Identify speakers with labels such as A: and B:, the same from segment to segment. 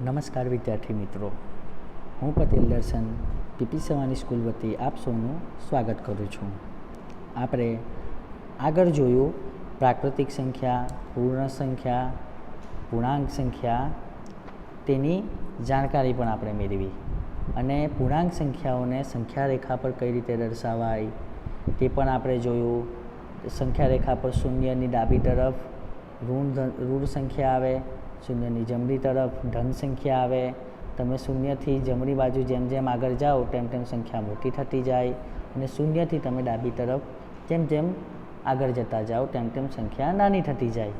A: નમસ્કાર વિદ્યાર્થી મિત્રો, હું પટેલ દર્શન પીપી સવાની સ્કૂલ વતી આપ સૌનું સ્વાગત કરું છું. આપણે આગળ જોયું પ્રાકૃતિક સંખ્યા, પૂર્ણ સંખ્યા, પૂર્ણાંક સંખ્યા, તેની જાણકારી પણ આપણે મેળવી અને પૂર્ણાંક સંખ્યાઓને સંખ્યા રેખા પર કઈ રીતે દર્શાવાય તે પણ આપણે જોયું. સંખ્યા રેખા પર શૂન્યની ડાબી તરફ ઋણ સંખ્યા આવે, શૂન્યની જમણી તરફ ધન સંખ્યા આવે. તમે શૂન્યથી જમણી બાજુ જેમ જેમ આગળ જાઓ તેમ તેમ સંખ્યા મોટી થતી જાય અને શૂન્યથી તમે ડાબી તરફ જેમ જેમ આગળ જતા જાઓ તેમ તેમ સંખ્યા નાની થતી જાય.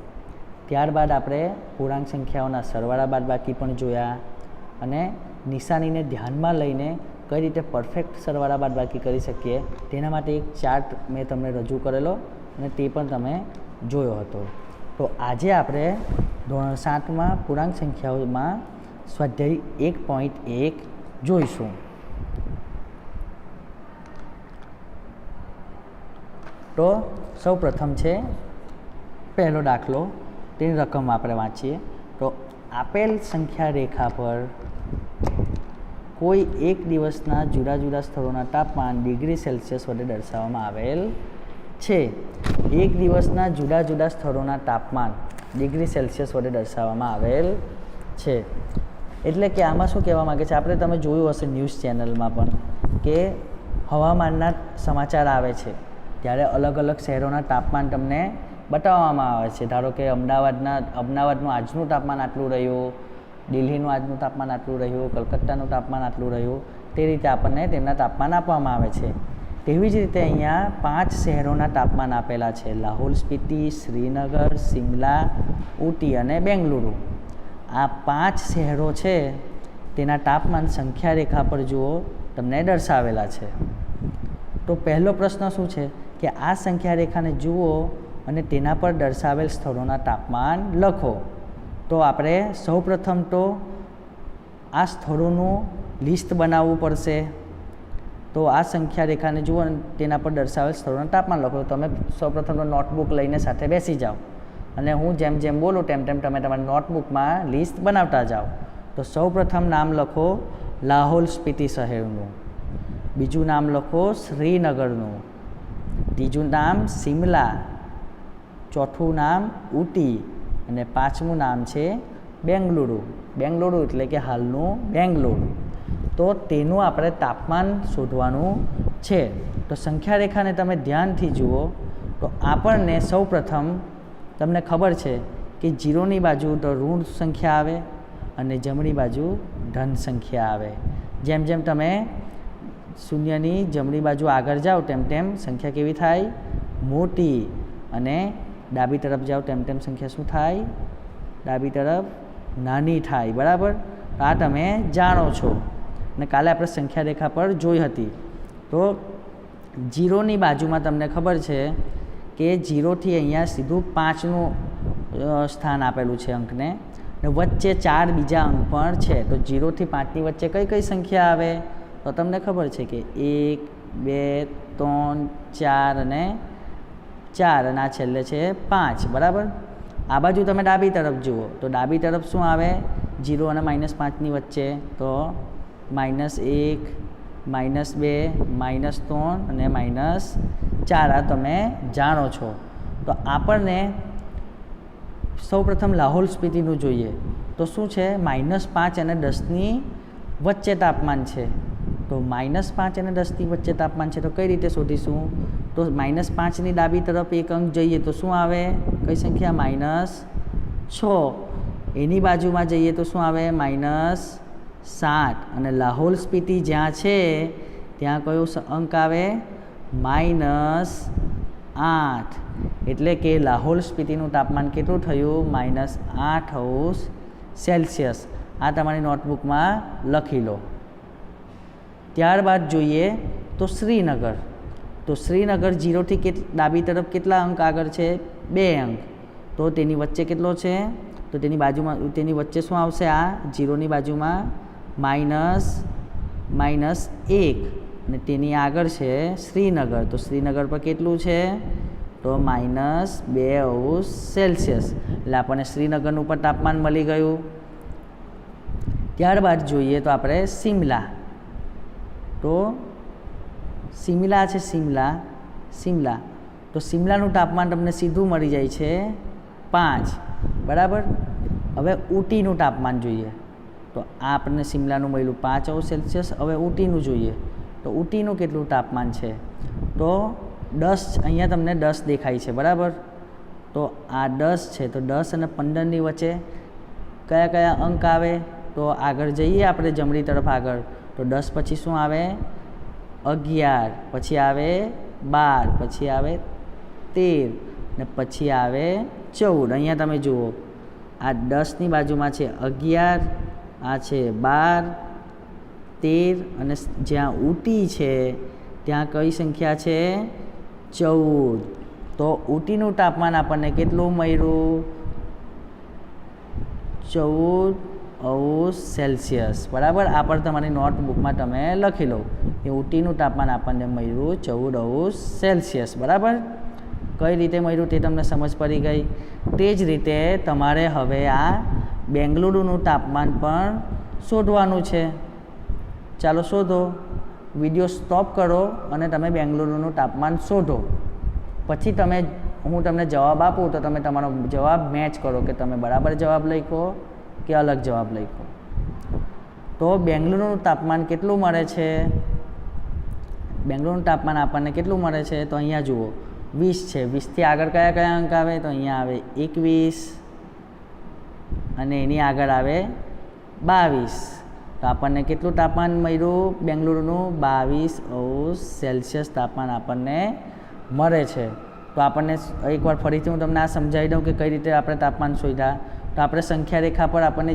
A: ત્યારબાદ આપણે પૂર્ણાંક સંખ્યાઓના સરવાળા બાદબાકી પણ જોયા અને નિશાનીને ધ્યાનમાં લઈને કઈ રીતે પરફેક્ટ સરવાળા બાદબાકી કરી શકીએ તેના માટે એક ચાર્ટ મેં તમને રજૂ કરેલો અને તે પણ તમે જોયો હતો. તો આજે આપણે ધોરણ 7માં પૂર્ણાંક સંખ્યાઓમાં સ્વાધ્યાય 1.1 જોઈશું. તો સૌ પ્રથમ છે પહેલો દાખલો, તેની રકમ આપણે વાંચીએ. તો આપેલ સંખ્યા રેખા પર કોઈ એક દિવસના જુદા જુદા સ્થળોના તાપમાન ડિગ્રી સેલ્સિયસ વડે દર્શાવવામાં આવેલ છે. એક દિવસના જુદા જુદા સ્થળોના તાપમાન ડિગ્રી સેલ્સિયસ વડે દર્શાવવામાં આવેલ છે. એટલે કે આમાં શું કહેવા માગે છે, આપણે તમે જોયું હશે ન્યૂઝ ચેનલમાં પણ કે હવામાનના સમાચાર આવે છે ત્યારે અલગ અલગ શહેરોના તાપમાન તમને બતાવવામાં આવે છે. ધારો કે અમદાવાદનું આજનું તાપમાન આટલું રહ્યું, દિલ્હીનું આજનું તાપમાન આટલું રહ્યું, કલકત્તાનું તાપમાન આટલું રહ્યું, તે રીતે આપણને તેમના તાપમાન આપવામાં આવે છે. તેવી જ રીતે અહીંયા 5 શહેરોના તાપમાન આપેલા છે: લાહોલ સ્પીતિ, શ્રીનગર, શિમલા, ઊટી અને બેંગલુરુ. આ 5 શહેરો છે તેના તાપમાન સંખ્યા રેખા પર જુઓ તમને દર્શાવેલા છે. તો પહેલો પ્રશ્ન શું છે કે આ સંખ્યા રેખાને જુઓ અને તેના પર દર્શાવેલ સ્થળોના તાપમાન લખો. તો આપણે સૌપ્રથમ તો આ સ્થળોનું લિસ્ટ બનાવવું પડશે. તો આ સંખ્યા રેખાને જુઓ અને તેના પર દર્શાવેલ સ્થળોના તાપમાન લખો. તમે સૌપ્રથમ તો નોટબુક લઈને સાથે બેસી જાઓ અને હું જેમ જેમ બોલું તેમ તેમ તમે તમારી નોટબુકમાં લિસ્ટ બનાવતા જાઓ. તો સૌપ્રથમ નામ લખો લાહોલ સ્પીતિ શહેરનું, બીજું નામ લખો શ્રીનગરનું, ત્રીજું નામ શિમલા, ચોથું નામ ઊટી અને પાંચમું નામ છે બેંગલુરુ. બેંગલુરુ એટલે કે હાલનું બેંગલુરુ. તો તેનું આપણે તાપમાન શોધવાનું છે. તો સંખ્યા રેખાને તમે ધ્યાનથી જુઓ તો આપણને સૌપ્રથમ તમને ખબર છે કે 0ની બાજુ તો ઋણ સંખ્યા આવે અને જમણી બાજુ ધન સંખ્યા આવે. જેમ જેમ તમે શૂન્યની જમણી બાજુ આગળ જાઓ તેમ તેમ સંખ્યા કેવી થાય? મોટી. અને ડાબી તરફ જાઓ તેમ તેમ સંખ્યા શું થાય? ડાબી તરફ નાની થાય. બરાબર? આ તમે જાણો છો અને કાલે આપણે સંખ્યા રેખા પર જોઈ હતી. તો 0ની બાજુમાં તમને ખબર છે કે 0થી અહીંયા સીધું 5નું સ્થાન આપેલું છે અંકને, ને વચ્ચે 4 બીજા અંક પણ છે. તો 0થી 5ની વચ્ચે કઈ કઈ સંખ્યા આવે? તો તમને ખબર છે કે 1, 2, 3, 4 અને 4 અને આ છેલ્લે છે 5. બરાબર? આ બાજુ તમે ડાબી તરફ જુઓ તો ડાબી તરફ શું આવે? 0 અને -5ની વચ્ચે તો -1, -2, -3 અને -4. આ તમે જાણો છો. તો આપણને સૌપ્રથમ લાહોલ સ્પીતિનું જોઈએ. તો શું છે? -5 અને 10ની વચ્ચે તાપમાન છે. તો -5 અને 10ની વચ્ચે તાપમાન છે તો કઈ રીતે શોધીશું? તો -5ની ડાબી તરફ એક અંક જઈએ તો શું આવે? કઈ સંખ્યા? -6. એની બાજુમાં જઈએ તો શું આવે? -7. અને લાહોલ સ્પીતિ જ્યાં છે ત્યાં કયો અંક આવે? -8. એટલે કે લાહોલ સ્પીતિનું તાપમાન કેટલું થયું? -8°C. આ તમારી નોટબુકમાં લખી લો. ત્યારબાદ જોઈએ તો શ્રીનગર. તો શ્રીનગર 0થી ડાબી તરફ કેટલા અંક આગળ છે? 2 અંક. તો તેની વચ્ચે કેટલો છે? તો તેની બાજુમાં તેની વચ્ચે શું આવશે? આ 0ની બાજુમાં -1 અને તેની આગળ છે શ્રીનગર. તો શ્રીનગર પર કેટલું છે? તો -2°C. એટલે આપણને શ્રીનગરનું પણ તાપમાન મળી ગયું. ત્યારબાદ જોઈએ તો આપણે શિમલા, તો શિમલા છે, શિમલા તો શિમલાનું તાપમાન તમને સીધું મળી જાય છે 5, બરાબર. હવે ઊટીનું તાપમાન જોઈએ તો આ આપણને શિમલાનું મળ્યું 5°C. હવે ઊટીનું જોઈએ તો ઊટીનું કેટલું તાપમાન છે તો 10, અહીંયા તમને 10 દેખાય છે, બરાબર. તો આ 10 છે, તો 10 અને 15ની વચ્ચે કયા કયા અંક આવે તો આગળ જઈએ આપણે જમણી તરફ આગળ, તો 10 પછી શું આવે 11, પછી આવે 12, પછી આવે 13 ને પછી આવે 14. અહીંયા તમે જુઓ આ 10ની બાજુમાં છે 11, આ છે 12, 13 અને જ્યાં ઊટી છે ત્યાં કઈ સંખ્યા છે 14. તો ઊટીનું તાપમાન આપણને કેટલું મળ્યું 14°C, બરાબર. આ પર તમારી નોટબુકમાં તમે લખી લો કે ઊટીનું તાપમાન આપણને મળ્યું 14°C, બરાબર. કઈ રીતે મળ્યું તે તમને સમજ પડી ગઈ. તે જ રીતે તમારે હવે આ બેંગલુરુનું તાપમાન પણ શોધવાનું છે. ચાલો શોધો, વિડીયો સ્ટોપ કરો અને તમે બેંગલુરુનું તાપમાન શોધો. પછી હું તમને જવાબ આપું તો તમે તમારો જવાબ મેચ કરો કે તમે બરાબર જવાબ લખો કે અલગ જવાબ લખો. તો બેંગલુરુનું તાપમાન કેટલું મળે છે, બેંગલુરુનું તાપમાન આપણને કેટલું મળે છે તો અહીંયા જુઓ 20 છે. 20થી આગળ કયા કયા અંક આવે તો અહીંયા આવે 21 અને એની આગળ આવે 22. તો આપણને કેટલું તાપમાન મળ્યું બેંગલુરુનું 22°C તાપમાન આપણને મળે છે. તો આપણને એકવાર ફરીથી હું તમને આ સમજાવી દઉં કે કઈ રીતે આપણે તાપમાન શોધ્યા. તો આપણે સંખ્યા રેખા પર આપણને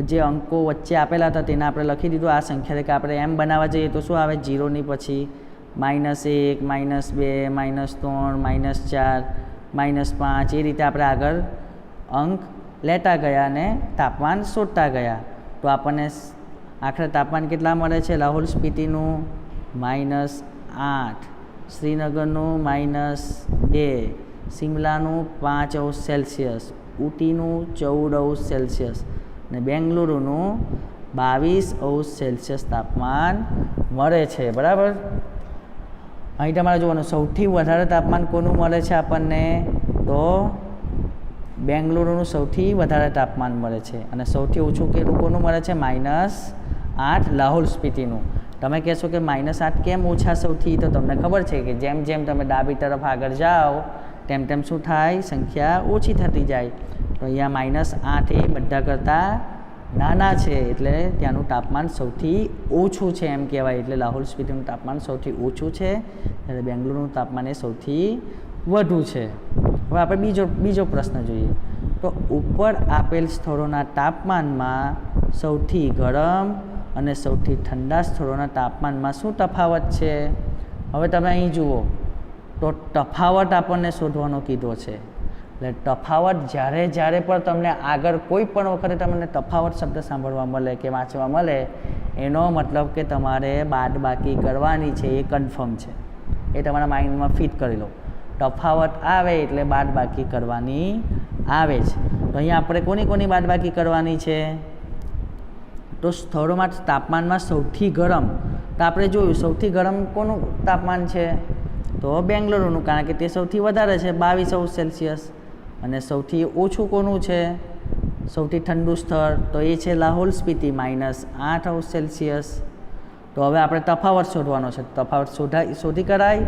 A: જે અંકો વચ્ચે આપેલા હતા તેને આપણે લખી દીધું. આ સંખ્યા રેખા આપણે એમ બનાવવા જઈએ તો શું આવે 0ની પછી -1, -2, -3, -4, -5 એ રીતે આપણે આગળ અંક લેતા ગયા અને તાપમાન શોધતા ગયા. તો આપણને આખરે તાપમાન કેટલા મળે છે લાહોલ સ્પીતિનું -8, શ્રીનગરનું -2, શિમલાનું 5°C, ઊટીનું 14°C અને બેંગલુરુનું 22°C તાપમાન મળે છે, બરાબર. અહીં તમારે જોવાનું સૌથી વધારે તાપમાન કોનું મળે છે આપણને તો બેંગલુરુનું સૌથી વધારે તાપમાન મળે છે અને સૌથી ઓછું કોનું મળે છે -8 લાહોલ સ્પીતિનું. તમે કહેશો કે -8 કેમ ઓછા સૌથી, તો તમને ખબર છે કે જેમ જેમ તમે ડાબી તરફ આગળ જાઓ તેમ તેમ શું થાય સંખ્યા ઓછી થતી જાય. તો અહીંયા -8 એ બધા કરતાં નાના છે એટલે ત્યાંનું તાપમાન સૌથી ઓછું છે એમ કહેવાય. એટલે લાહોલ સ્પીતિનું તાપમાન સૌથી ઓછું છે ત્યારે બેંગલુરુનું તાપમાન એ સૌથી વધુ છે. હવે આપણે બીજો પ્રશ્ન જોઈએ તો ઉપર આપેલ સ્થળોના તાપમાનમાં સૌથી ગરમ અને સૌથી ઠંડા સ્થળોના તાપમાનમાં શું તફાવત છે. હવે તમે અહીં જુઓ તો તફાવત આપણને શોધવાનો કીધો છે. એટલે તફાવત જ્યારે પણ તમને આગળ કોઈ પણ વખતે તમને તફાવત શબ્દ સાંભળવા મળે કે વાંચવા મળે એનો મતલબ કે તમારે બાદબાકી કરવાની છે, એ કન્ફર્મ છે. એ તમારા માઇન્ડમાં ફિટ કરી લો. તફાવત આવે એટલે બાદબાકી કરવાની આવે છે. તો અહીંયા આપણે કોની બાદબાકી કરવાની છે તો સ્થળોમાં તાપમાનમાં સૌથી ગરમ, તો આપણે જોયું સૌથી ગરમ કોનું તાપમાન છે તો બેંગલુરુનું, કારણ કે તે સૌથી વધારે છે 22°C. અને સૌથી ઓછું કોનું છે સૌથી ઠંડુ સ્થળ તો એ છે લાહોલ સ્પીતિ -8°C. તો હવે આપણે તફાવત શોધવાનો છે. તફાવત શોધી કરાય.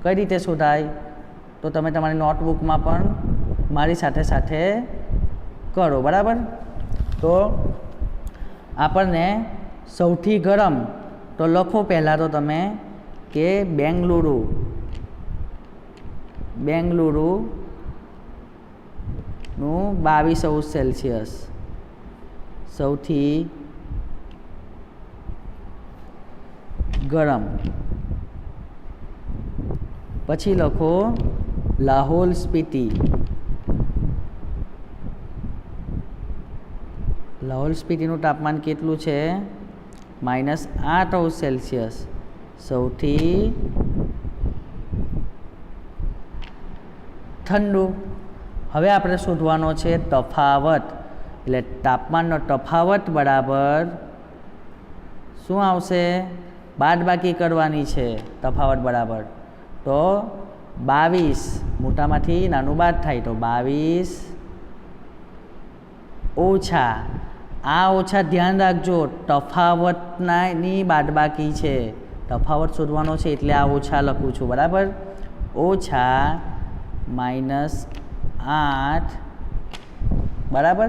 A: કઈ રીતે શોધાય તો તમે તમારી નોટબુકમાં પણ મારી સાથે કરો, બરાબર. તો આપણને સૌથી ગરમ તો લખો પહેલાં તો તમે કે બેંગલુરુનું 22°C સૌથી ગરમ. પછી લખો લાહોલ સ્પીતિ, લાહોલ સ્પીતિનું તાપમાન કેટલું છે -8°C સૌથી ઠંડુ. હવે આપણે શોધવાનો છે તફાવત. એટલે તાપમાનનો તફાવત બરાબર શું આવશે? બાદબાકી કરવાની છે તફાવત બરાબર. તો 22 મોટામાંથી નાનું બાદ થાય તો 22 ઓછા આ ઓછા ધ્યાન રાખજો તફાવતની બાદબાકી છે, તફાવત શોધવાનો છે એટલે આ ઓછા લખું છું બરાબર. ઓછા -8 બરાબર.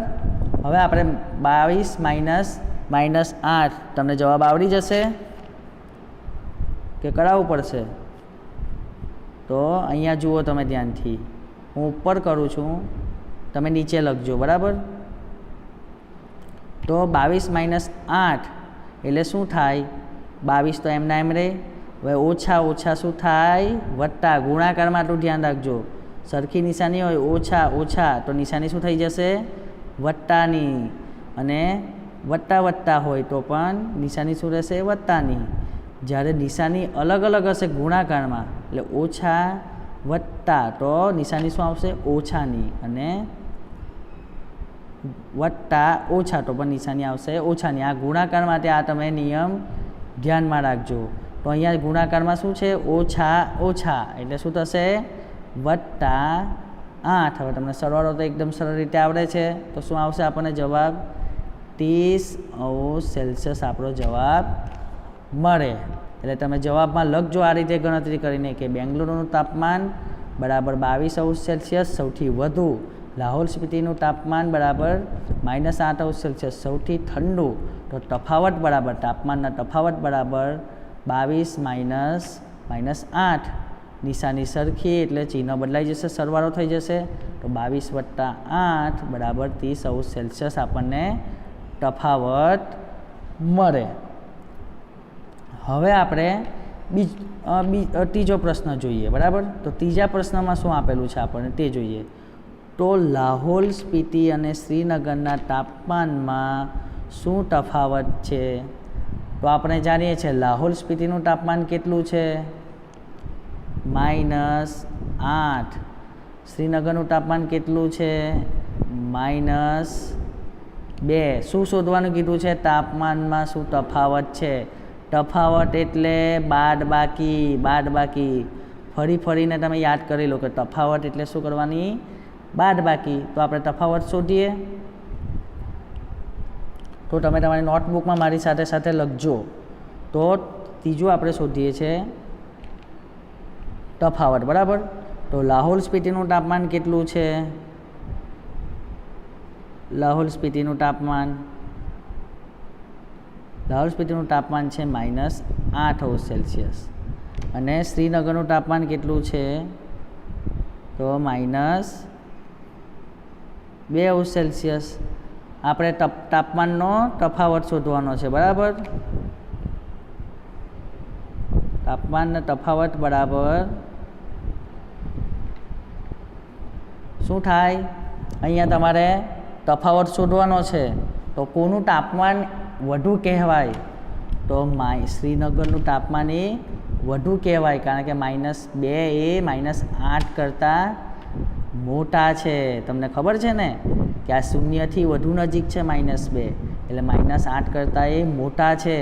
A: હવે આપણે 22 -8 તમને જવાબ આવડી જશે કે કરાવવું પડશે? તો અહીંયા જુઓ તમે ધ્યાનથી, હું ઉપર કરું છું, તમે નીચે લખજો બરાબર. તો 22 -8 એટલે શું થાય? 22 તો એમના એમ રહે. હવે ઓછા ઓછા શું થાય? વત્તા. ગુણાકારમાં આટલું ધ્યાન રાખજો, સરખી નિશાની હોય ઓછા ઓછા તો નિશાની શું થઈ જશે? વત્તાની. અને વત્તા વત્તા હોય તો પણ નિશાની શું રહેશે? વત્તાની. જ્યારે નિશાની અલગ અલગ હશે ગુણાકારમાં એટલે ઓછા વત્તા તો નિશાની શું આવશે? ઓછાની. અને વત્તા ઓછા તો પણ નિશાની આવશે ઓછાની. આ ગુણાકાર માટે આ તમે નિયમ ધ્યાનમાં રાખજો. તો અહીંયા ગુણાકારમાં શું છે? ઓછા ઓછા એટલે શું થશે? વત્તા 8. હવે તમને સરવાળો તો એકદમ સરળ રીતે આવડે છે તો શું આવશે આપણને જવાબ? 30°C આપણો જવાબ મળે. એટલે તમે જવાબમાં લખજો આ રીતે ગણતરી કરીને કે બેંગ્લોરનું તાપમાન બરાબર 22°C સૌથી વધુ, લાહોલ સ્પીતિનું તાપમાન બરાબર -8°C સૌથી ઠંડુ. તો તફાવત બરાબર તાપમાનના તફાવત બરાબર 22 -8. નિશાની સરખી એટલે ચિહ્ન બદલાઈ જશે, સરવાળો થઈ જશે. તો 22 + 8 બરાબર 30°C આપણને તફાવત મળે. હવે આપણે ત્રીજો પ્રશ્ન જોઈએ બરાબર. તો ત્રીજા પ્રશ્નમાં શું આપેલું છે આપણને તે જોઈએ. તો લાહોલ સ્પીતિ અને શ્રીનગરના તાપમાનમાં શું તફાવત છે? તો આપણે જાણીએ છીએ લાહોલ સ્પીતિનું તાપમાન કેટલું છે? -8. શ્રીનગરનું તાપમાન કેટલું છે? -2. શું શોધવાનું કીધું છે? તાપમાનમાં શું તફાવત છે? તફાવત એટલે બાદબાકી. બાદબાકી ફરી ફરીને તમે યાદ કરી લો કે તફાવત એટલે શું કરવાની? બાદબાકી. તો આપણે તફાવત શોધીએ. તો તમે તમારી નોટબુકમાં મારી સાથે સાથે લખજો. તો ત્રીજું આપણે શોધીએ છીએ તફાવત બરાબર. તો લાહોલ સ્પીતિનું તાપમાન કેટલું છે? લાહોલ સ્પીતિનું તાપમાન છે -8°C. અને શ્રીનગરનું તાપમાન કેટલું છે? તો -2°C. આપણે તાપમાનનો તફાવત શોધવાનો છે બરાબર. તાપમાનનો તફાવત બરાબર શું થાય? અહીંયા તમારે તફાવત શોધવાનો છે. તો કોનું તાપમાન વધુ કહેવાય? તો શ્રીનગરનું તાપમાન એ વધુ કહેવાય, કારણ કે -2 એ -8 કરતાં મોટા છે. તમને ખબર છે ને કે આ શૂન્યથી વધુ નજીક છે -2 એટલે -8 કરતાં એ મોટા છે,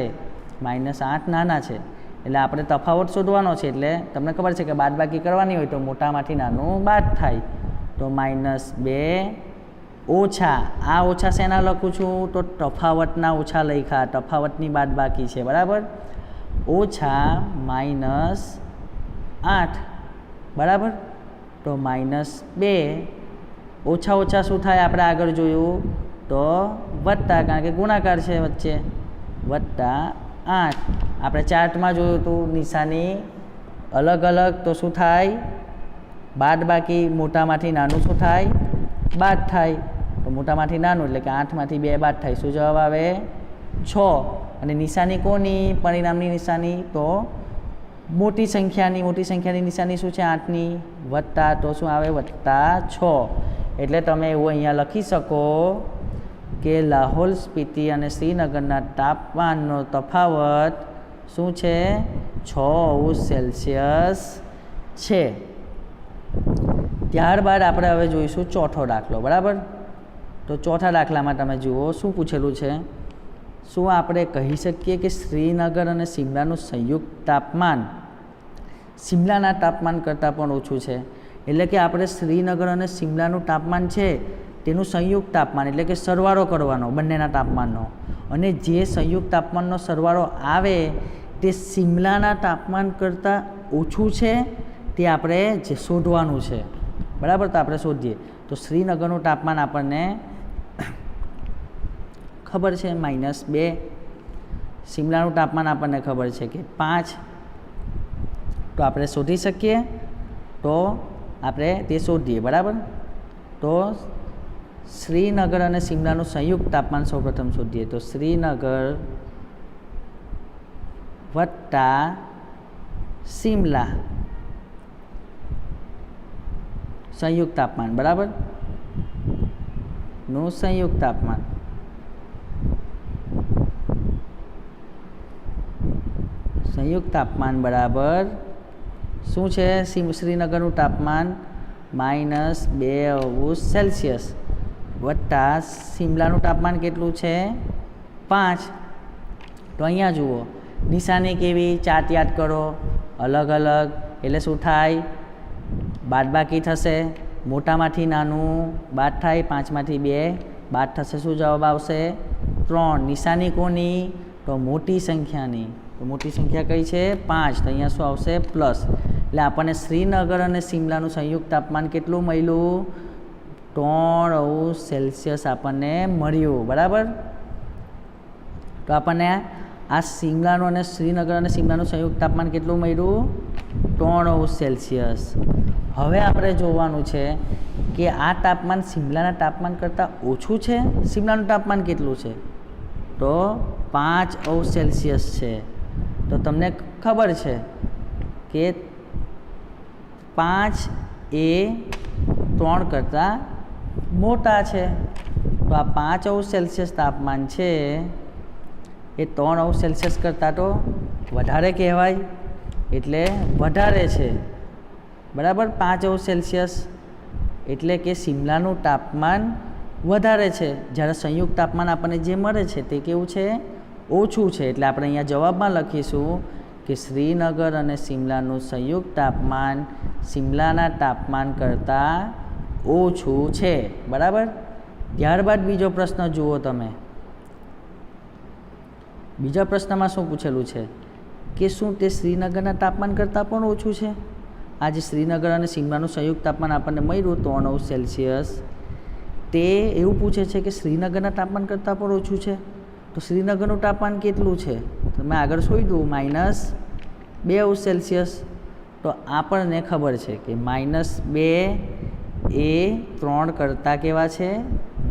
A: -8 નાના છે. એટલે આપણે તફાવત શોધવાનો છે. એટલે તમને ખબર છે કે બાદબાકી કરવાની હોય તો મોટામાંથી નાનું બાદ થાય. તો -2 ઓછા, આ ઓછા શેના લખું છું? તો તફાવતના ઓછા લખ્યા, તફાવતની બાદબાકી છે બરાબર. ઓછા -8 બરાબર. તો -2 ઓછા ઓછા શું થાય? આપણે આગળ જોયું તો વત્તા, કારણ કે ગુણાકાર છે વચ્ચે, +8. આપણે ચાર્ટમાં જોયું હતું નિશાની અલગ અલગ તો શું થાય? બાદબાકી. મોટામાંથી નાનું શું થાય? બાદ થાય. તો મોટામાંથી નાનું એટલે કે 8માંથી 2 બાદ થાય. શું જવાબ આવે? 6. અને નિશાની કોની? પરિણામની નિશાની તો મોટી સંખ્યાની નિશાની શું છે? 8ની. વત્તા તો શું આવે? +6. એટલે તમે એવું અહીંયા લખી શકો કે લાહોલ સ્પીતિ અને શ્રીનગરના તાપમાનનો તફાવત શું છે? 6°C છે. ત્યારબાદ આપણે હવે જોઈશું ચોથો દાખલો બરાબર. તો ચોથા દાખલામાં તમે જુઓ શું પૂછેલું છે, શું આપણે કહી શકીએ કે શ્રીનગર અને શિમલાનું સંયુક્ત તાપમાન શિમલાના તાપમાન કરતાં પણ ઓછું છે? એટલે કે આપણે શ્રીનગર અને શિમલાનું તાપમાન છે તેનું સંયુક્ત તાપમાન એટલે કે સરવાળો કરવાનો બંનેના તાપમાનનો, અને જે સંયુક્ત તાપમાનનો સરવાળો આવે તે શિમલાના તાપમાન કરતાં ઓછું છે તે આપણે જે શોધવાનું છે, બરાબર? તો આપણે શોધીએ. તો શ્રીનગરનું તાપમાન આપણને ખબર છે -2, શિમલાનું તાપમાન આપણને ખબર છે કે 5. તો આપણે શોધી શકીએ, તો આપણે તે શોધીએ, બરાબર? તો શ્રીનગર અને શિમલાનું સંયુક્ત તાપમાન સૌપ્રથમ શોધીએ. તો શ્રીનગર વત્તા શિમલા સંયુક્ત તાપમાન, બરાબર? નું સંયુક્ત તાપમાન બરાબર શું છે? શ્રીનગરનું તાપમાન -2°C વત્તા શિમલાનું તાપમાન કેટલું છે? 5. તો અહીંયા જુઓ નિશાની કેવી, ચાર્ટ યાદ કરો, અલગ અલગ એટલે શું થાય? બાદબાકી થશે, મોટામાંથી નાનું બાદ થાય, 5માંથી 2 બાદ થશે, શું જવાબ આવશે? 3. નિશાની કોની? તો મોટી સંખ્યાની. તો મોટી સંખ્યા કઈ છે? 5. તો અહીંયા શું આવશે? પ્લસ. એટલે આપણને શ્રીનગર અને શિમલાનું સંયુક્ત તાપમાન કેટલું મળ્યું? 3°C આપણને મળ્યું, બરાબર? તો આપણને આ શિમલાનું અને શ્રીનગર અને શિમલાનું સંયુક્ત તાપમાન કેટલું મળ્યું? 3°C. હવે આપણે જોવાનું છે કે આ તાપમાન શિમલાના તાપમાન કરતાં ઓછું છે. શિમલાનું તાપમાન કેટલું છે? તો 5°C છે. તો તમને ખબર છે કે 5 એ 3 કરતાં મોટા છે. તો આ 5°C તાપમાન છે એ 3°C કરતાં તો વધારે કહેવાય, એટલે વધારે છે, બરાબર? 5°C એટલે કે શિમલાનું તાપમાન વધારે છે, જ્યારે સંયુક્ત તાપમાન આપણને જે મળે છે તે કેવું છે? ઓછું છે. એટલે આપણે અહીંયા જવાબમાં લખીશું કે શ્રીનગર અને શિમલાનું સંયુક્ત તાપમાન શિમલાના તાપમાન કરતાં ઓછું છે, બરાબર? ત્યારબાદ બીજો પ્રશ્ન જુઓ તમે. બીજા પ્રશ્નમાં શું પૂછેલું છે કે શું તે શ્રીનગરના તાપમાન કરતાં પણ ઓછું છે? આજે શ્રીનગર અને શિમલાનું સંયુક્ત તાપમાન આપણને મળ્યું 3°C, તે એવું પૂછે છે કે શ્રીનગરના તાપમાન કરતાં પણ ઓછું છે. તો શ્રીનગરનું તાપમાન કેટલું છે? તો મેં આગળ શોધ્યું -2°C. તો આપણને ખબર છે કે -2 એ 3 કરતાં કેવા છે?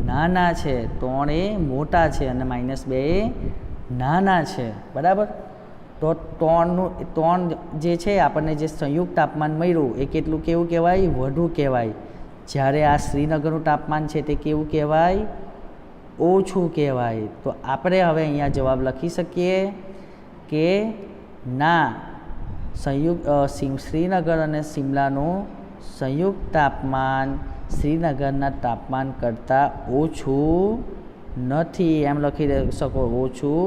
A: નાના છે. 3 એ મોટા છે અને -2 એ નાના છે, બરાબર? તો 3 જે છે આપણને જે સંયુક્ત તાપમાન મળ્યું એ કેટલું કેવું કહેવાય? વધુ કહેવાય. જ્યારે આ શ્રીનગરનું તાપમાન છે તે કેવું કહેવાય? ઓછું કહેવાય. તો આપણે હવે અહીંયા જવાબ લખી શકીએ કે ના, શ્રીનગર અને શિમલાનું સંયુક્ત તાપમાન શ્રીનગરના તાપમાન કરતાં ઓછું નથી, એમ લખી શકો. ઓછું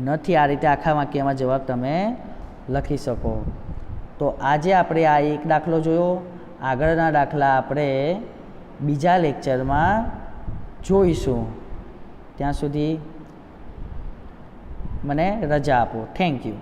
A: નથી, આ રીતે આખા વાક્યમાં જવાબ તમે લખી શકો. તો આજે આપણે આ એક દાખલો જોયો. આગળના દાખલા આપણે બીજા લેક્ચરમાં જોઈશું. ત્યાં સુધી મને રજા આપો. Thank you.